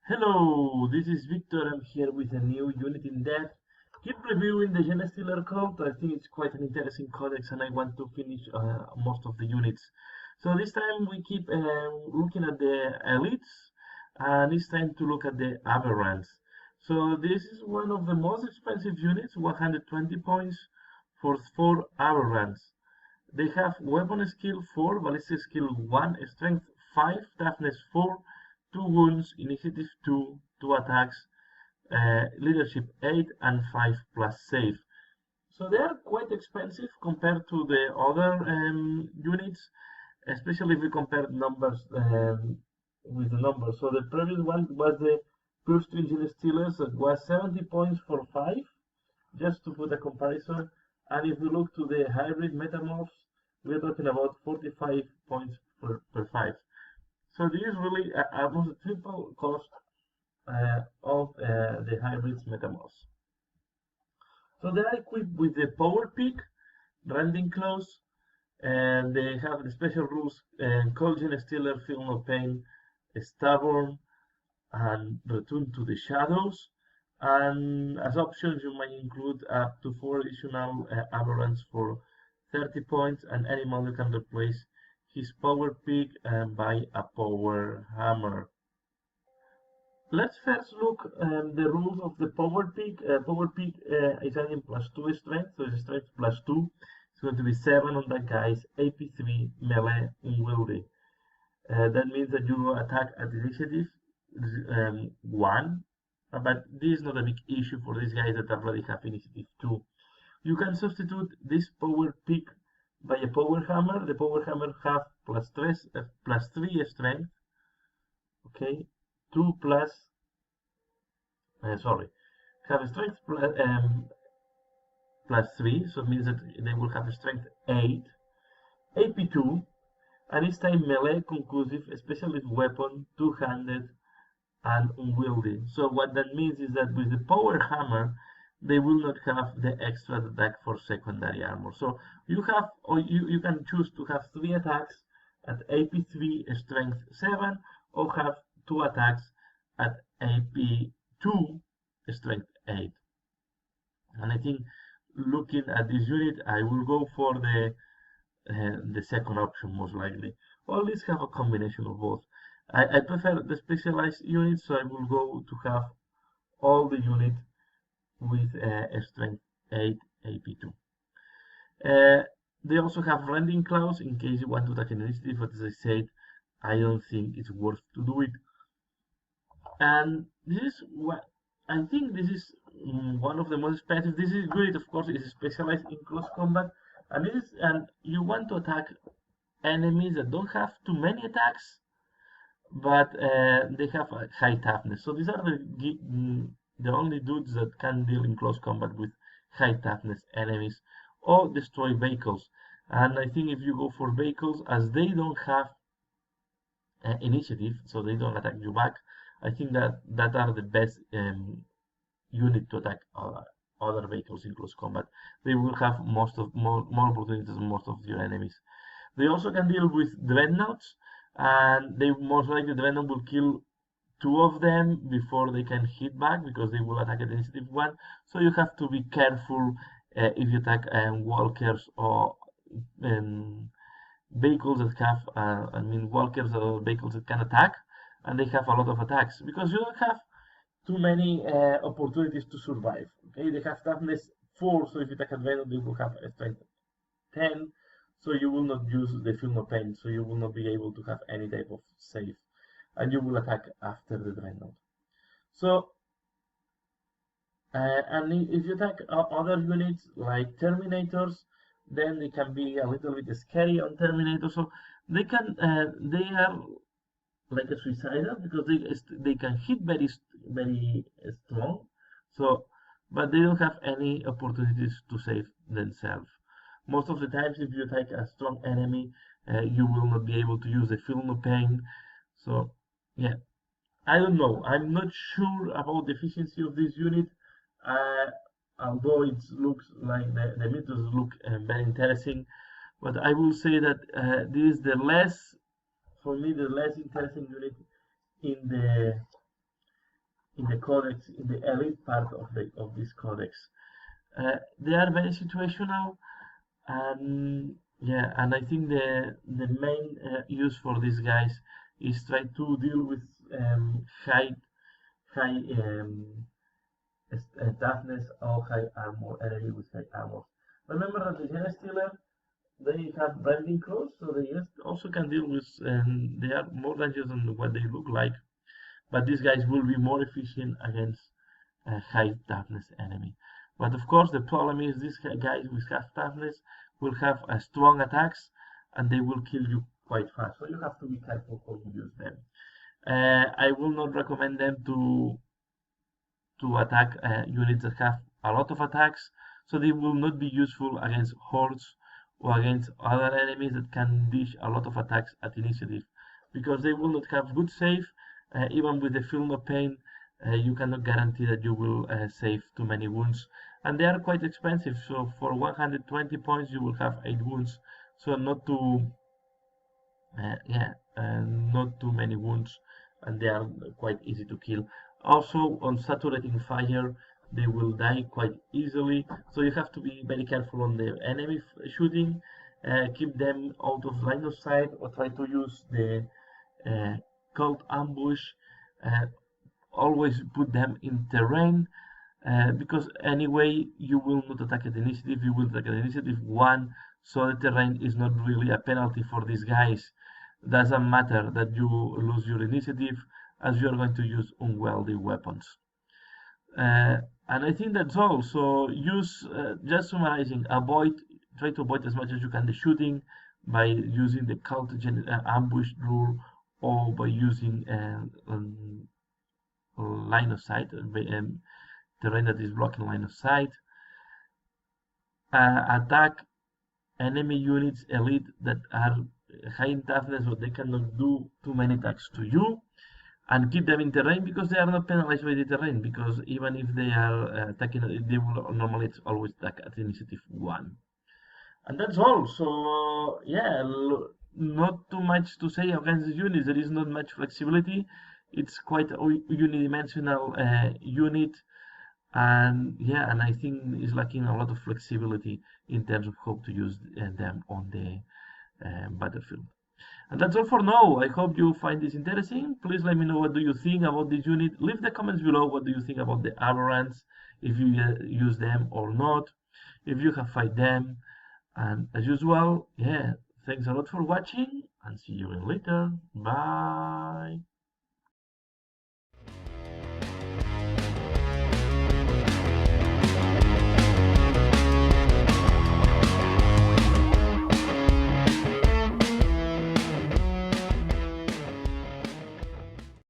Hello, this is Victor. I'm here with a new unit in depth. Keep reviewing the Genestealer code. I think it's quite an interesting codex and I want to finish most of the units. So this time we keep looking at the elites and it's time to look at the Aberrants. So this is one of the most expensive units, 120 points for 4 Aberrants. They have weapon skill 4, ballistic skill 1, strength 5, toughness 4, 2 wounds, initiative 2, 2 attacks, leadership 8, and 5 plus save. So they are quite expensive compared to the other units, especially if we compare numbers with the numbers. So the previous one was the pure string Genestealers that was 70 points for 5, just to put a comparison. And if we look to the hybrid metamorphs, we're talking about 45 points per 5. So this is really almost a triple cost of the hybrids metamorphs. So they are equipped with the power peak, rending claws, and they have the special rules called Genestealer, Feel No Pain, Stubborn, and Return to the Shadows. And as options, you might include up to 4 additional aberrants for 30 points, and any model can replace his power pick by a power hammer. Let's first look the rules of the power pick. Power pick is adding +2 strength, so it's strength +2. It's going to be 7 on that guy's AP3 melee unwieldy. That means that you attack at initiative 1, but this is not a big issue for these guys that already have initiative 2. You can substitute this power pick by a power hammer. The power hammer have +3 strength, okay, 2 plus, have a strength +3, so it means that they will have a strength 8, AP2, and it's time melee, conclusive, specialist weapon, two-handed, and unwieldy. So what that means is that with the power hammer, they will not have the extra attack for secondary armor. So you have, or you can choose to have 3 attacks at AP3 strength 7, or have 2 attacks at AP2 strength 8. And I think looking at this unit, I will go for the second option most likely. Or at least have a combination of both. I prefer the specialized units, so I will go to have all the units with strength 8 AP2. They also have rending claws in case you want to attack an initiative, but as I said, I don't think it's worth to do it. And this is what I think this is one of the most expensive. This is good, of course, is specialized in close combat, and you want to attack enemies that don't have too many attacks, but they have a high toughness. So these are the only dudes that can deal in close combat with high toughness enemies or destroy vehicles. And I think if you go for vehicles, as they don't have initiative, so they don't attack you back, I think that are the best unit to attack other vehicles in close combat. They will have more opportunities than most of your enemies. They also can deal with dreadnoughts, and they most likely dreadnought will kill 2 of them before they can hit back because they will attack at initiative 1. So you have to be careful if you attack walkers or vehicles that have, walkers or vehicles that can attack, and they have a lot of attacks because you don't have too many opportunities to survive. Okay, they have toughness 4, so if you attack advantage, they will have a strength 10, so you will not use the Feel No Pain, so you will not be able to have any type of save, and you will attack after the dreadnought. So, and if you attack other units like Terminators, then they can be a little bit scary on Terminators. So they are like a suicidal because they can hit very strong. So, but they don't have any opportunities to save themselves. Most of the times, if you attack a strong enemy, you will not be able to use the Feel No Pain. So, yeah, I don't know. I'm not sure about the efficiency of this unit. Although it looks like the methods look very interesting, but I will say that this is the less, for me, the less interesting unit in in the codex, in the elite part of this codex. They are very situational, and yeah, and I think the main use for these guys is try to deal with high toughness or high armor enemy with high armor. Remember that the Genestealer, they have bending claws, so they also can deal with, and they are more dangerous than what they look like. But these guys will be more efficient against a high toughness enemy. But of course, the problem is these guys with high toughness will have strong attacks, and they will kill you quite fast. So you have to be careful how you use them. I will not recommend them to attack units that have a lot of attacks, so they will not be useful against hordes or against other enemies that can dish a lot of attacks at initiative, because they will not have good save. Even with the Feel No Pain, you cannot guarantee that you will save too many wounds, and they are quite expensive. So for 120 points you will have 8 wounds, so not too not too many wounds, and they are quite easy to kill. Also, on saturating fire, they will die quite easily, so you have to be very careful on the enemy shooting. Keep them out of line of sight, or try to use the cult ambush. Always put them in terrain, because anyway you will not attack at initiative, you will attack at initiative 1, so the terrain is not really a penalty for these guys. Doesn't matter that you lose your initiative, as you are going to use unwieldy weapons. And I think that's all. So use, just summarizing, try to avoid as much as you can the shooting by using the cult ambush rule, or by using line of sight, terrain that is blocking line of sight. Attack enemy units elite that are high in toughness, so they cannot do too many attacks to you, and keep them in terrain because they are not penalized by the terrain, because even if they are attacking, they will normally always attack at initiative 1. And that's all. So yeah, not too much to say against the units. There is not much flexibility. It's quite a unidimensional unit, and yeah, and I think it's lacking a lot of flexibility in terms of how to use them on the battlefield. And that's all for now. I hope you find this interesting. Please let me know what do you think about this unit. Leave the comments below what do you think about the Aberrants, if you use them or not, if you have fight them. And as usual, yeah, thanks a lot for watching, and see you again later. Bye.